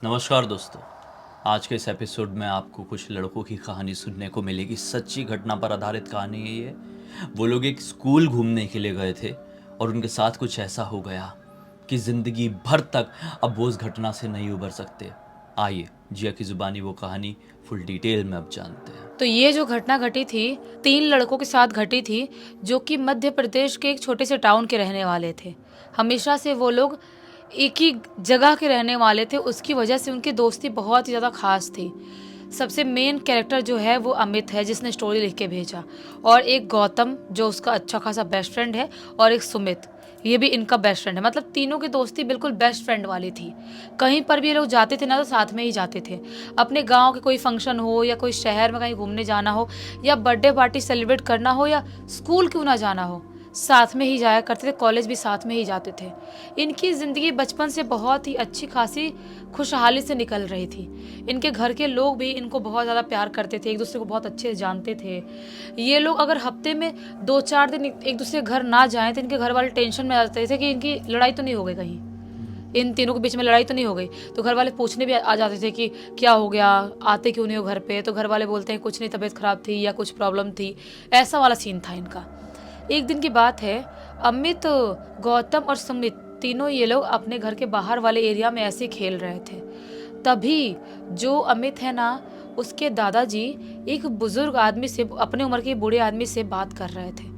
नमस्कार दोस्तों। आज के इस एपिसोड में आपको कुछ लड़कों की कहानी सुनने को मिलेगी। सच्ची घटना पर आधारित कहानी है ये। वो लोग एक स्कूल घूमने के लिए गए थे और उनके साथ कुछ ऐसा हो गया कि ज़िंदगी भर तक अब वो उस घटना से नहीं उबर सकते। आइए जिया की ज़ुबानी वो कहानी फुल डिटेल में अब जानते हैं। तो ये जो घटना घटी थी 3 लड़कों के साथ घटी थी, जो कि मध्य प्रदेश के एक छोटे से टाउन के रहने वाले थे। हमेशा से वो लोग एक ही जगह के रहने वाले थे, उसकी वजह से उनकी दोस्ती बहुत ही ज़्यादा खास थी। सबसे मेन कैरेक्टर जो है वो अमित है, जिसने स्टोरी लिख के भेजा, और एक गौतम जो उसका अच्छा खासा बेस्ट फ्रेंड है, और एक सुमित, ये भी इनका बेस्ट फ्रेंड है। मतलब तीनों की दोस्ती बिल्कुल बेस्ट फ्रेंड वाली थी। कहीं पर भी ये लोग जाते थे ना तो साथ में ही जाते थे। अपने गांव के कोई फंक्शन हो या कोई शहर में कहीं घूमने जाना हो या बर्थडे पार्टी सेलिब्रेट करना हो या स्कूल क्यों ना जाना हो, साथ में ही जाया करते थे। कॉलेज भी साथ में ही जाते थे। इनकी ज़िंदगी बचपन से बहुत ही अच्छी खासी खुशहाली से निकल रही थी। इनके घर के लोग भी इनको बहुत ज़्यादा प्यार करते थे, एक दूसरे को बहुत अच्छे से जानते थे। ये लोग अगर हफ्ते में 2-4 दिन एक दूसरे के घर ना जाएं तो इनके घर वाले टेंशन में आ जाते थे कि इनकी लड़ाई तो नहीं हो गई, कहीं इन तीनों के बीच में लड़ाई तो नहीं हो गई। तो घर वाले पूछने भी आ जाते थे कि क्या हो गया, आते क्यों नहीं हो घर पे। तो घर वाले बोलते हैं कुछ नहीं, तबीयत खराब थी या कुछ प्रॉब्लम थी। ऐसा वाला सीन था इनका। एक दिन की बात है, अमित, गौतम और सुमित, तीनों ये लोग अपने घर के बाहर वाले एरिया में ऐसे खेल रहे थे। तभी जो अमित है ना, उसके दादाजी एक बुजुर्ग आदमी से, अपने उम्र के बूढ़े आदमी से बात कर रहे थे।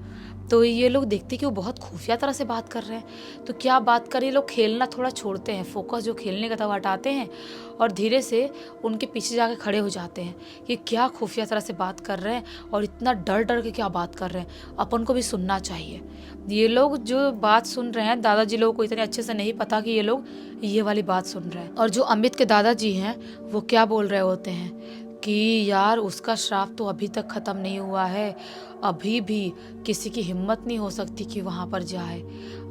तो ये लोग देखते कि वो बहुत खुफिया तरह से बात कर रहे हैं। तो क्या बात कर, ये लोग खेलना थोड़ा छोड़ते हैं, फोकस जो खेलने का था वो हटाते हैं और धीरे से उनके पीछे जाके खड़े हो जाते हैं कि क्या खुफिया तरह से बात कर रहे हैं और इतना डर डर के क्या बात कर रहे हैं, अपन को भी सुनना चाहिए। ये लोग जो बात सुन रहे हैं, दादाजी लोगों को इतने अच्छे से नहीं पता कि ये लोग ये वाली बात सुन रहे हैं। और जो अमित के दादाजी हैं वो क्या बोल रहे होते हैं कि यार उसका श्राप तो अभी तक ख़त्म नहीं हुआ है, अभी भी किसी की हिम्मत नहीं हो सकती कि वहाँ पर जाए।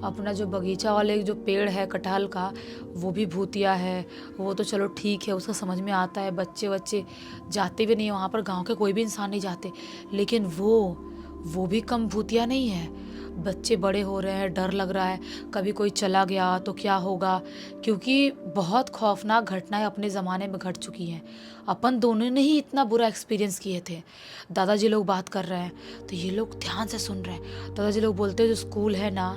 अपना जो बगीचा वाले जो पेड़ है कटहल का, वो भी भूतिया है। वो तो चलो ठीक है, उसका समझ में आता है, बच्चे बच्चे जाते भी नहीं है वहाँ पर, गांव के कोई भी इंसान नहीं जाते। लेकिन वो भी कम भूतिया नहीं है। बच्चे बड़े हो रहे हैं, डर लग रहा है कभी कोई चला गया तो क्या होगा, क्योंकि बहुत खौफनाक घटनाएं अपने ज़माने में घट चुकी हैं। अपन दोनों ने ही इतना बुरा एक्सपीरियंस किए थे। दादाजी लोग बात कर रहे हैं तो ये लोग ध्यान से सुन रहे हैं। दादाजी लोग बोलते हैं जो स्कूल है ना,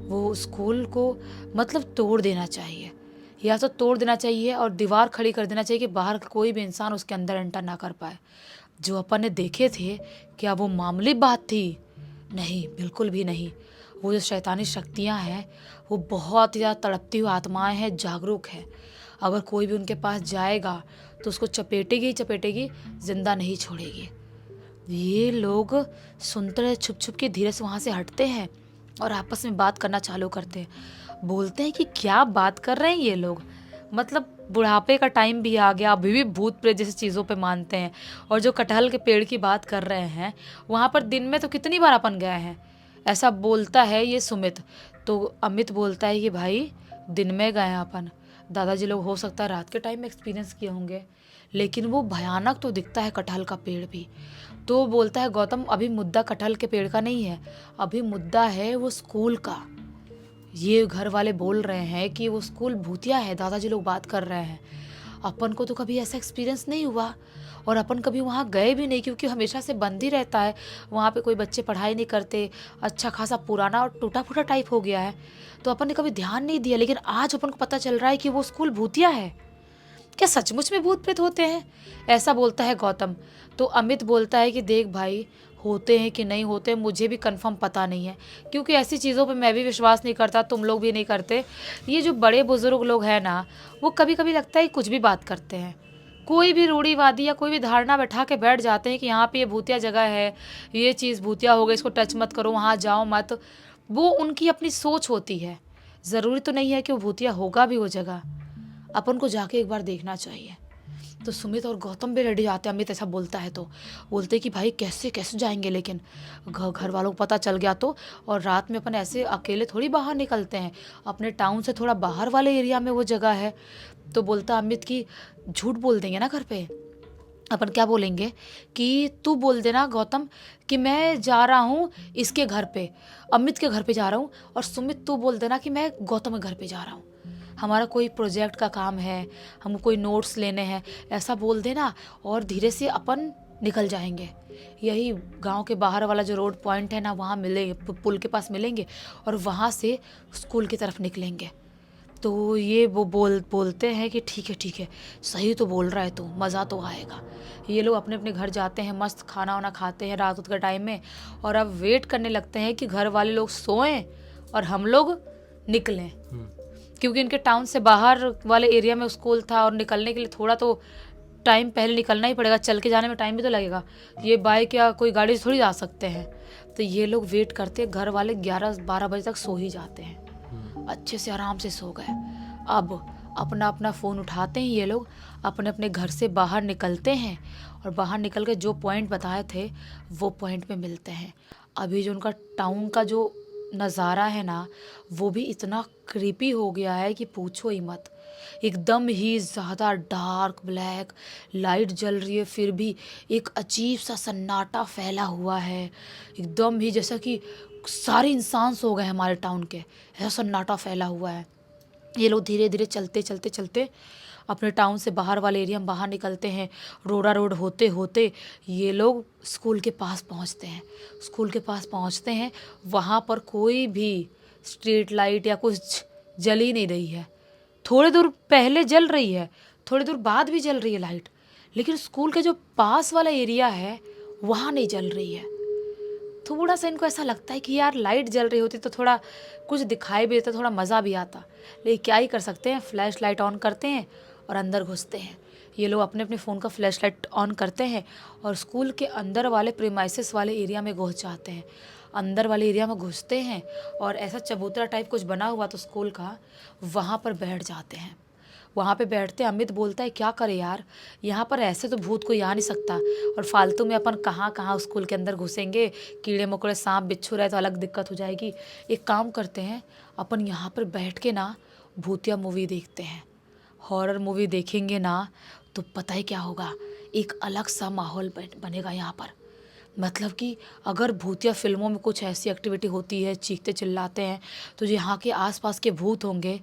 वो स्कूल को मतलब तोड़ देना चाहिए, या तो तोड़ देना चाहिए और दीवार खड़ी कर देना चाहिए कि बाहर का कोई भी इंसान उसके अंदर एंटर ना कर पाए। जो अपन ने देखे थे, क्या वो मामूली बात थी? नहीं, बिल्कुल भी नहीं। वो जो शैतानी शक्तियाँ हैं वो बहुत ही ज़्यादा तड़पती हुई आत्माएं हैं, जागरूक है। अगर कोई भी उनके पास जाएगा तो उसको चपेटेगी ही चपेटेगी, जिंदा नहीं छोड़ेगी। ये लोग सुनते रहे, छुप छुप के धीरे से वहाँ से हटते हैं और आपस में बात करना चालू करते हैं। बोलते हैं कि क्या बात कर रहे हैं ये लोग, मतलब बुढ़ापे का टाइम भी आ गया, अभी भी भूत प्रेत जैसी चीज़ों पे मानते हैं। और जो कटहल के पेड़ की बात कर रहे हैं, वहाँ पर दिन में तो कितनी बार अपन गए हैं, ऐसा बोलता है ये सुमित। तो अमित बोलता है कि भाई दिन में गए हैं अपन, दादाजी लोग हो सकता है रात के टाइम में एक्सपीरियंस किए होंगे, लेकिन वो भयानक तो दिखता है कटहल का पेड़ भी। तो बोलता है गौतम, अभी मुद्दा कटहल के पेड़ का नहीं है, अभी मुद्दा है वो स्कूल का। ये घर वाले बोल रहे हैं कि वो स्कूल भूतिया है, दादाजी लोग बात कर रहे हैं। अपन को तो कभी ऐसा एक्सपीरियंस नहीं हुआ और अपन कभी वहाँ गए भी नहीं, क्योंकि हमेशा से बंद ही रहता है वहाँ पे, कोई बच्चे पढ़ाई नहीं करते, अच्छा खासा पुराना और टूटा फूटा टाइप हो गया है। तो अपन ने कभी ध्यान नहीं दिया, लेकिन आज अपन को पता चल रहा है कि वो स्कूल भूतिया है। क्या सचमुच में भूत प्रेत होते हैं? ऐसा बोलता है गौतम। तो अमित बोलता है कि देख भाई, होते हैं कि नहीं होते मुझे भी कंफर्म पता नहीं है, क्योंकि ऐसी चीज़ों पे मैं भी विश्वास नहीं करता, तुम लोग भी नहीं करते। ये जो बड़े बुजुर्ग लोग हैं ना, वो कभी कभी लगता है कुछ भी बात करते हैं, कोई भी रूढ़ीवादी या कोई भी धारणा बैठा के बैठ जाते हैं कि यहाँ पे ये भूतिया जगह है, ये चीज़ भूतिया हो गई, इसको टच मत करो, वहाँ जाओ मत। वो उनकी अपनी सोच होती है, ज़रूरी तो नहीं है कि वो भूतिया होगा भी वो जगह। अपन को जाके एक बार देखना चाहिए। तो सुमित और गौतम भी रेडी आते हैं। अमित ऐसा बोलता है तो बोलते कि भाई कैसे कैसे जाएंगे, लेकिन घर वालों को पता चल गया तो, और रात में अपन ऐसे अकेले थोड़ी बाहर निकलते हैं, अपने टाउन से थोड़ा बाहर वाले एरिया में वो जगह है। तो बोलता अमित कि झूठ बोल देंगे ना घर पे, अपन क्या बोलेंगे कि तू बोल देना गौतम कि मैं जा रहा हूँ इसके घर पे, अमित के घर पे जा रहा हूँ, और सुमित तू बोल देना कि मैं गौतम के घर पे जा रहा हूँ। हमारा कोई प्रोजेक्ट का काम है, हमको कोई नोट्स लेने हैं, ऐसा बोल देना और धीरे से अपन निकल जाएंगे। यही गांव के बाहर वाला जो रोड पॉइंट है ना, वहाँ मिलेंगे, पुल के पास मिलेंगे और वहाँ से स्कूल की तरफ निकलेंगे। तो ये वो बोलते हैं कि ठीक है, सही तो बोल रहा है तू, मज़ा तो आएगा। ये लोग अपने अपने घर जाते हैं, मस्त खाना वाना खाते हैं रात के टाइम में, और अब वेट करने लगते हैं कि घर वाले लोग सोएं और हम लोग निकलें। क्योंकि इनके टाउन से बाहर वाले एरिया में स्कूल था और निकलने के लिए थोड़ा तो टाइम पहले निकलना ही पड़ेगा, चल के जाने में टाइम भी तो लगेगा, ये बाइक या कोई गाड़ी से थोड़ी जा सकते हैं। तो ये लोग वेट करते, घर वाले 11-12 बजे तक सो ही जाते हैं, अच्छे से आराम से सो गए। अब अपना अपना फ़ोन उठाते हैं ये लोग, अपने अपने घर से बाहर निकलते हैं और बाहर निकल के जो पॉइंट बताए थे वो पॉइंट पे मिलते हैं। अभी जो उनका टाउन का जो नज़ारा है ना, वो भी इतना क्रीपी हो गया है कि पूछो ही मत। एकदम ही ज़्यादा डार्क ब्लैक लाइट जल रही है, फिर भी एक अजीब सा सन्नाटा फैला हुआ है, एकदम ही जैसा कि सारे इंसान सो गए हमारे टाउन के, ऐसा सन्नाटा फैला हुआ है। ये लोग धीरे धीरे चलते अपने टाउन से बाहर वाले एरिया में बाहर निकलते हैं। रोड होते होते ये लोग स्कूल के पास पहुंचते हैं। स्कूल के पास पहुंचते हैं, वहाँ पर कोई भी स्ट्रीट लाइट या कुछ जल ही नहीं रही है। थोड़ी दूर पहले जल रही है, थोड़ी दूर बाद भी जल रही है लाइट, लेकिन स्कूल के जो पास वाला एरिया है वहाँ नहीं जल रही है। थोड़ा सा इनको ऐसा लगता है कि यार लाइट जल रही होती तो थोड़ा कुछ दिखाई भी देता, थोड़ा मज़ा भी आता, लेकिन क्या ही कर सकते हैं, फ्लैश लाइट ऑन करते हैं और अंदर घुसते हैं। ये लोग अपने अपने फ़ोन का फ्लैश लाइट ऑन करते हैं और स्कूल के अंदर वाले प्रीमाइसेस वाले एरिया में घुस जाते हैं। अंदर वाले एरिया में घुसते हैं और ऐसा चबूतरा टाइप कुछ बना हुआ तो स्कूल का, वहाँ पर बैठ जाते हैं। वहाँ पे बैठते अमित बोलता है क्या करे यार, यहाँ पर ऐसे तो भूत कोई आ नहीं सकता, और फालतू में अपन कहाँ कहाँ स्कूल के अंदर घुसेंगे, कीड़े मकोड़े सांप बिच्छू रहे तो अलग दिक्कत हो जाएगी। एक काम करते हैं, अपन यहाँ पर बैठ के ना भूतिया मूवी देखते हैं। हॉरर मूवी देखेंगे ना तो पता है क्या होगा, एक अलग सा माहौल बनेगा यहाँ पर। मतलब कि अगर भूतिया फिल्मों में कुछ ऐसी एक्टिविटी होती है, चीखते चिल्लाते हैं, तो जो यहाँ के आसपास के भूत होंगे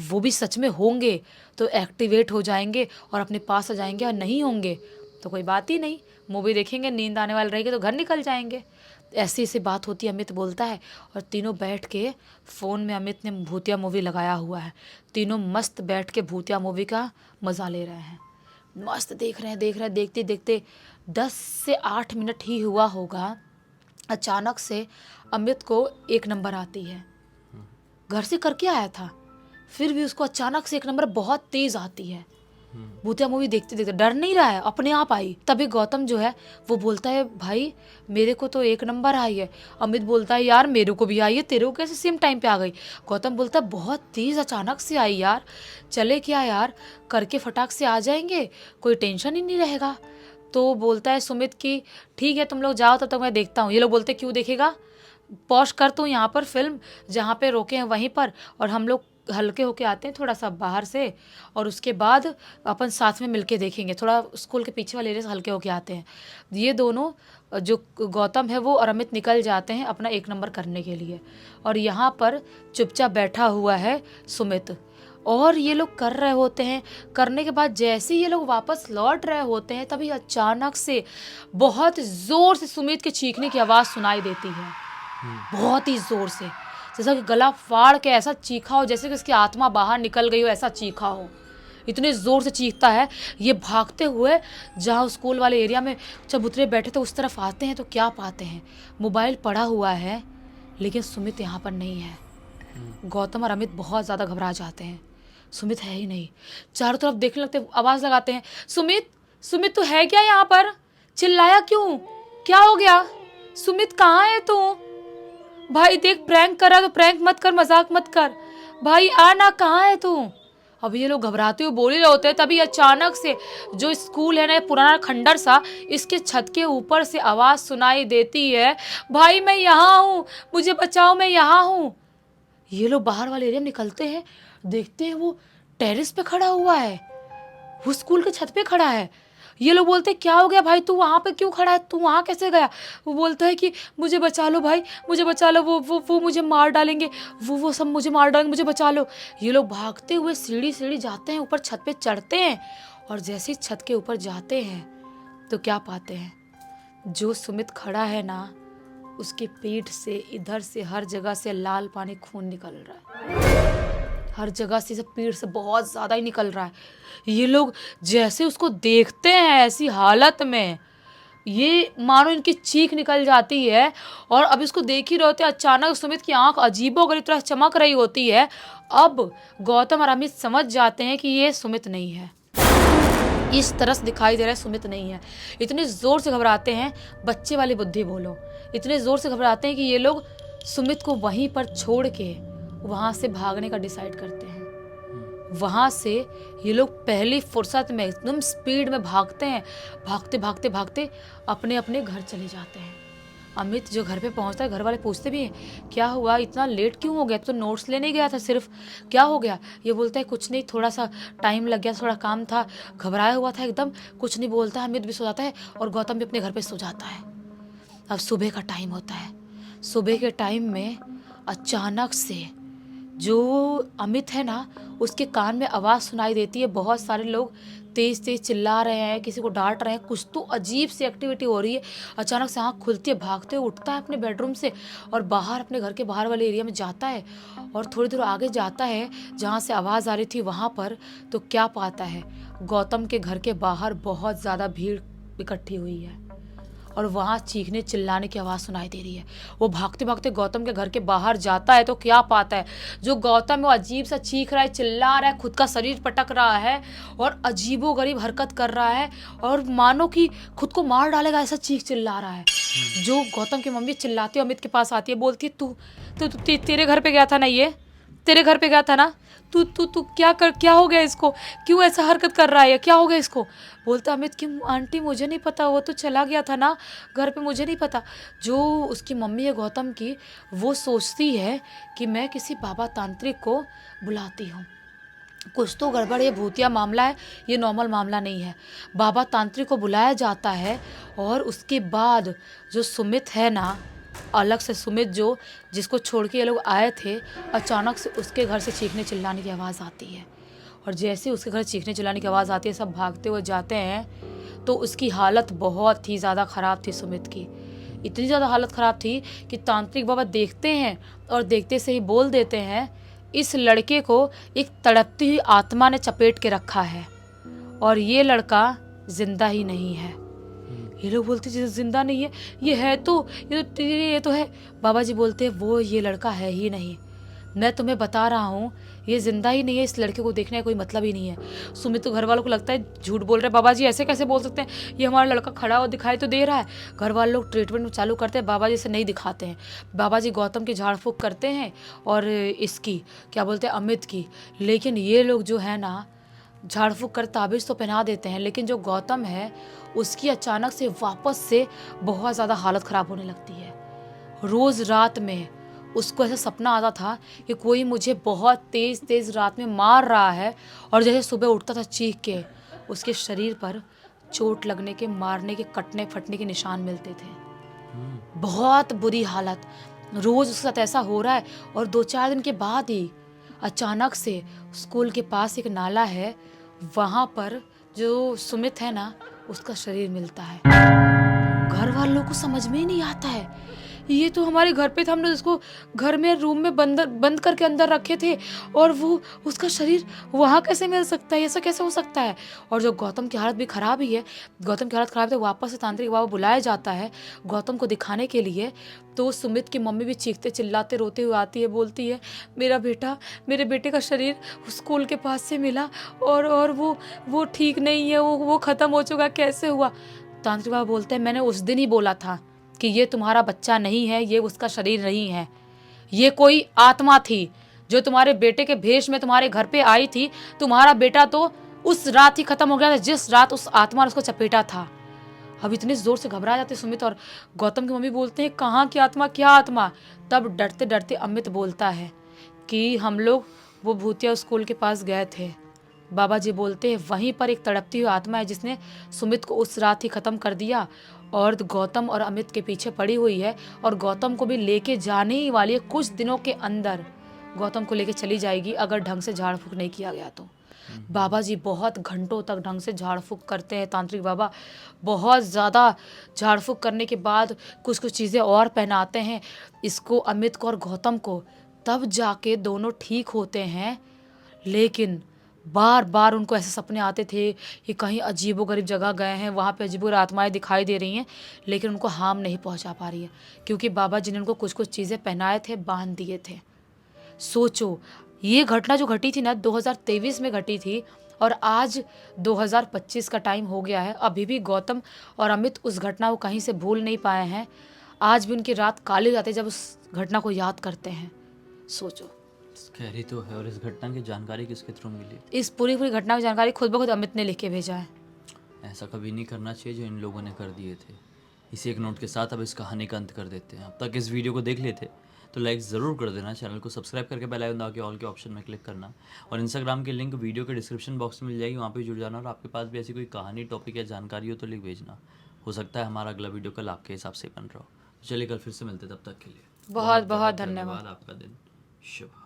वो भी सच में होंगे तो एक्टिवेट हो जाएंगे और अपने पास आ जाएंगे, और नहीं होंगे तो कोई बात ही नहीं, मूवी देखेंगे, नींद आने वाली रहेगी तो घर निकल जाएंगे। ऐसी ऐसी बात होती है, अमित बोलता है। और तीनों बैठ के फ़ोन में अमित ने भूतिया मूवी लगाया हुआ है, तीनों मस्त बैठ के भूतिया मूवी का मज़ा ले रहे हैं, मस्त देख रहे हैं। देखते देखते 10 से 8 मिनट ही हुआ होगा, अचानक से अमित को 1 नंबर आती है। घर से करके आया था, फिर भी उसको अचानक से 1 नंबर बहुत तेज आती है। भूतिया मूवी देखते देखते डर नहीं रहा है, अपने आप आई। तभी गौतम जो है वो बोलता है भाई मेरे को तो 1 नंबर आई है। अमित बोलता है यार मेरे को भी आई है, तेरे को कैसे सेम टाइम पे आ गई। गौतम बोलता है बहुत तेज अचानक से आई यार, चले क्या यार, करके फटाक से आ जाएंगे, कोई टेंशन ही नहीं रहेगा। तो बोलता है सुमित कि ठीक है तुम लोग जाओ, तब तक मैं देखता हूँ। ये लोग बोलते क्यों देखेगा, पॉज कर तू यहाँ पर फिल्म, जहाँ पे रोके हैं वहीं पर, और हम लोग हल्के होके आते हैं थोड़ा सा बाहर से, और उसके बाद अपन साथ में मिलके देखेंगे। थोड़ा स्कूल के पीछे वाले एरिया से हल्के होके आते हैं। ये दोनों जो गौतम है वो और अमित निकल जाते हैं अपना 1 नंबर करने के लिए, और यहाँ पर चुपचाप बैठा हुआ है सुमित। और ये लोग कर रहे होते हैं, करने के बाद जैसे ही ये लोग वापस लौट रहे होते हैं तभी अचानक से बहुत ज़ोर से सुमित के चीखने की आवाज़ सुनाई देती है, बहुत ही ज़ोर से, जैसा कि गला फाड़ के ऐसा चीखा हो जैसे कि उसकी आत्मा बाहर निकल गई हो, ऐसा चीखा हो। इतने ज़ोर से चीखता है। ये भागते हुए जहाँ स्कूल वाले एरिया में चबूतरे बैठे थे उस तरफ आते हैं तो क्या पाते हैं, मोबाइल पड़ा हुआ है, लेकिन सुमित यहाँ पर नहीं है। गौतम और अमित बहुत ज़्यादा घबरा जाते हैं, सुमित है ही नहीं। चारों तरफ देखने लगते, आवाज़ लगाते हैं सुमित, सुमित तू है क्या यहाँ पर, चिल्लाया क्यों, क्या हो गया, सुमित कहाँ है तू, भाई देख प्रैंक कर रहा तो प्रैंक मत कर, मजाक मत कर, भाई आ ना, कहाँ है तू। अब ये लोग घबराते हुए बोल रहे होते हैं, तभी अचानक से जो स्कूल है ना पुराना खंडर सा, इसके छत के ऊपर से आवाज़ सुनाई देती है, भाई मैं यहाँ हूँ, मुझे बचाओ, मैं यहाँ हूँ। ये लोग बाहर वाले एरिया में निकलते हैं, देखते हैं वो टेरेस पे खड़ा हुआ है, वो स्कूल के छत पे खड़ा है। ये लोग बोलते क्या हो गया भाई, तू वहाँ पे क्यों खड़ा है, तू वहाँ कैसे गया। वो बोलता है कि मुझे बचा लो भाई, मुझे बचा लो, वो मुझे मार डालेंगे, वो सब मुझे मार डालेंगे, मुझे बचा लो। ये लोग भागते हुए सीढ़ी सीढ़ी जाते हैं, ऊपर छत पे चढ़ते हैं, और जैसे ही छत के ऊपर जाते हैं तो क्या पाते हैं, जो सुमित खड़ा है ना, उसके पीठ से इधर से हर जगह से लाल पानी खून निकल रहा है, हर जगह से, सब पीठ से बहुत ज़्यादा ही निकल रहा है। ये लोग जैसे उसको देखते हैं ऐसी हालत में, ये मानो इनकी चीख निकल जाती है। और अब इसको देख ही रहे होते हैं, अचानक सुमित की आंख अजीबोगरीब तरह चमक रही होती है। अब गौतम और अमित समझ जाते हैं कि ये सुमित नहीं है, इस तरह से दिखाई दे रहा है सुमित नहीं है। इतने ज़ोर से घबराते हैं, बच्चे वाली बुद्धि बोलो, इतने ज़ोर से घबराते हैं कि ये लोग सुमित को वहीं पर छोड़ के वहाँ से भागने का डिसाइड करते हैं। वहाँ से ये लोग पहली फुर्सत में एकदम स्पीड में भागते हैं, भागते भागते भागते अपने अपने घर चले जाते हैं। अमित जो घर पे पहुंचता है, घर वाले पूछते भी हैं क्या हुआ, इतना लेट क्यों हो गया, तो नोट्स लेने गया था सिर्फ, क्या हो गया। ये बोलता है कुछ नहीं, थोड़ा सा टाइम लग गया, थोड़ा काम था, घबराया हुआ था एकदम, कुछ नहीं बोलता है। अमित भी सो जाता है और गौतम भी अपने घर पे सो जाता है। अब सुबह का टाइम होता है। सुबह के टाइम में अचानक से जो अमित है ना, उसके कान में आवाज़ सुनाई देती है, बहुत सारे लोग तेज तेज चिल्ला रहे हैं, किसी को डांट रहे हैं, कुछ तो अजीब सी एक्टिविटी हो रही है। अचानक से आँख खुलती है, भागते हुए उठता है अपने बेडरूम से और बाहर अपने घर के बाहर वाले एरिया में जाता है, और थोड़ी दूर आगे जाता है जहाँ से आवाज़ आ रही थी वहाँ पर, तो क्या पाता है, गौतम के घर के बाहर बहुत ज़्यादा भीड़ इकट्ठी हुई है और वहाँ चीखने चिल्लाने की आवाज़ सुनाई दे रही है। वो भागते भागते गौतम के घर के बाहर जाता है तो क्या पाता है, जो गौतम है वो अजीब सा चीख रहा है, चिल्ला रहा है, खुद का शरीर पटक रहा है और अजीबोगरीब हरकत कर रहा है, और मानो कि खुद को मार डालेगा ऐसा चीख चिल्ला रहा है। जो गौतम की मम्मी चिल्लाती है, अमित के पास आती है, बोलती है तेरे घर पे गया था ना, ये तेरे घर पे गया था ना, तू क्या हो गया इसको, क्यों ऐसा हरकत कर रहा है, क्या हो गया इसको। बोलता अमित कि आंटी मुझे नहीं पता, वो तो चला गया था ना घर पे, मुझे नहीं पता। जो उसकी मम्मी है गौतम की, वो सोचती है कि मैं किसी बाबा तांत्रिक को बुलाती हूँ, कुछ तो गड़बड़, ये भूतिया मामला है, ये नॉर्मल मामला नहीं है। बाबा तांत्रिक को बुलाया जाता है और उसके बाद जो सुमित है ना, अलग से सुमित जो जिसको छोड़ के ये लोग आए थे, अचानक से उसके घर से चीखने चिल्लाने की आवाज़ आती है। और जैसे उसके घर चीखने चिल्लाने की आवाज़ आती है, सब भागते हुए जाते हैं तो उसकी हालत बहुत ही ज़्यादा ख़राब थी सुमित की। इतनी ज़्यादा हालत ख़राब थी कि तांत्रिक बाबा देखते हैं और देखते से ही बोल देते हैं, इस लड़के को एक तड़पती हुई आत्मा ने चपेट के रखा है और ये लड़का जिंदा ही नहीं है। ये लोग बोलते जिंदा नहीं है, ये तो है। बाबा जी बोलते हैं वो ये लड़का है ही नहीं, मैं तुम्हें बता रहा हूँ ये जिंदा ही नहीं है, इस लड़के को देखने का कोई मतलब ही नहीं है। सुमित तो घर वालों को लगता है झूठ बोल रहे हैं, बाबा जी ऐसे कैसे बोल सकते हैं, ये हमारा लड़का खड़ा हो दिखाई तो दे रहा है। घर वाले लोग ट्रीटमेंट चालू करते हैं, बाबा जी से नहीं दिखाते हैं। बाबा जी गौतम की झाड़ फूँक करते हैं और इसकी क्या बोलते हैं अमित की, लेकिन ये लोग जो है ना झाड़ फूँक कर ताबीज़ तो पहना देते हैं, लेकिन जो गौतम है उसकी अचानक से वापस से बहुत ज़्यादा हालत ख़राब होने लगती है। रोज़ रात में उसको ऐसा सपना आता था कि कोई मुझे बहुत तेज़ तेज़ रात में मार रहा है, और जैसे सुबह उठता था चीख के, उसके शरीर पर चोट लगने के, मारने के, कटने फटने के निशान मिलते थे। बहुत बुरी हालत, रोज़ उसके साथ ऐसा हो रहा है। और 2-4 दिन के बाद ही अचानक से स्कूल के पास एक नाला है, वहाँ पर जो सुमित है ना उसका शरीर मिलता है। घर वालों को समझ में ही नहीं आता है, ये तो हमारे घर पे था, हमने उसको घर में रूम में बंद करके अंदर रखे थे, और वो उसका शरीर वहाँ कैसे मिल सकता है, ऐसा कैसे हो सकता है। और जो गौतम की हालत भी ख़राब ही है, गौतम की हालत ख़राब है, तो वापस से तांत्रिक बाबा बुलाया जाता है गौतम को दिखाने के लिए। तो सुमित की मम्मी भी चीखते चिल्लाते रोते हुए आती है, बोलती है मेरे बेटे का शरीर स्कूल के पास से मिला और वो ठीक नहीं है, वो ख़त्म हो चुका, कैसे हुआ। तांत्रिक बाबा बोलते हैं मैंने उस दिन ही बोला था कि ये तुम्हारा बच्चा नहीं है, ये उसका शरीर नहीं है, ये कोई आत्मा थी जो तुम्हारे बेटे के भेष में तुम्हारे घर पे आई थी। तुम्हारा बेटा तो उस रात ही खत्म हो गया था जिस रात उस आत्मा ने उसको चपेटा था। अब इतने जोर से घबरा जाते सुमित और गौतम की मम्मी बोलते हैं कहाँ की आत्मा, क्या आत्मा। तब डरते डरते अमित बोलता है कि हम लोग वो भूतिया स्कूल के पास गए थे, बाबा जी बोलते हैं वहीं पर एक तड़पती हुई आत्मा है जिसने सुमित को उस रात ही ख़त्म कर दिया और गौतम और अमित के पीछे पड़ी हुई है और गौतम को भी लेके जाने ही वाली है। कुछ दिनों के अंदर गौतम को लेके चली जाएगी अगर ढंग से झाड़ फूक नहीं किया गया तो। बाबा जी बहुत घंटों तक ढंग से झाड़ फूक करते हैं, तांत्रिक बाबा बहुत ज़्यादा झाड़ फूक करने के बाद कुछ कुछ चीज़ें और पहनाते हैं इसको, अमित को और गौतम को, तब जाके दोनों ठीक होते हैं। लेकिन बार बार उनको ऐसे सपने आते थे कि कहीं अजीबोगरीब जगह गए हैं, वहाँ पे अजीबोगरीब आत्माएं दिखाई दे रही हैं, लेकिन उनको हार्म नहीं पहुँचा पा रही है क्योंकि बाबा जी ने उनको कुछ कुछ चीज़ें पहनाए थे, बांध दिए थे। सोचो ये घटना जो घटी थी ना 2023 में घटी थी और आज 2025 का टाइम हो गया है, अभी भी गौतम और अमित उस घटना को कहीं से भूल नहीं पाए हैं। आज भी उनकी रात काली हो जाती है जब उस घटना को याद करते हैं। सोचो स्कैरी तो है। और इस घटना की जानकारी किसके थ्रू मिली? इस पूरी पूरी घटना की जानकारी खुद ब खुद अमित ने लिख के भेजा है। ऐसा कभी नहीं करना चाहिए जो इन लोगों ने कर दिए थे। इसी एक नोट के साथ अब इस कहानी का अंत कर देते हैं। अब तक इस वीडियो को देख लेते तो लाइक ज़रूर कर देना, चैनल को सब्सक्राइब करके बेल आइकन दबा के ऑल के ऑप्शन में क्लिक करना और इंस्टाग्राम की लिंक वीडियो के डिस्क्रिप्शन बॉक्स में मिल जाएगी, वहाँ पे जुड़ जाना। और आपके पास भी ऐसी कोई कहानी, टॉपिक या जानकारी हो तो लिख भेजना। हो सकता है हमारा अगला वीडियो कल आपके हिसाब से बन रहा हो। तो चलिए कल फिर से मिलते, तब तक के लिए बहुत बहुत धन्यवाद। आपका दिन शुभ।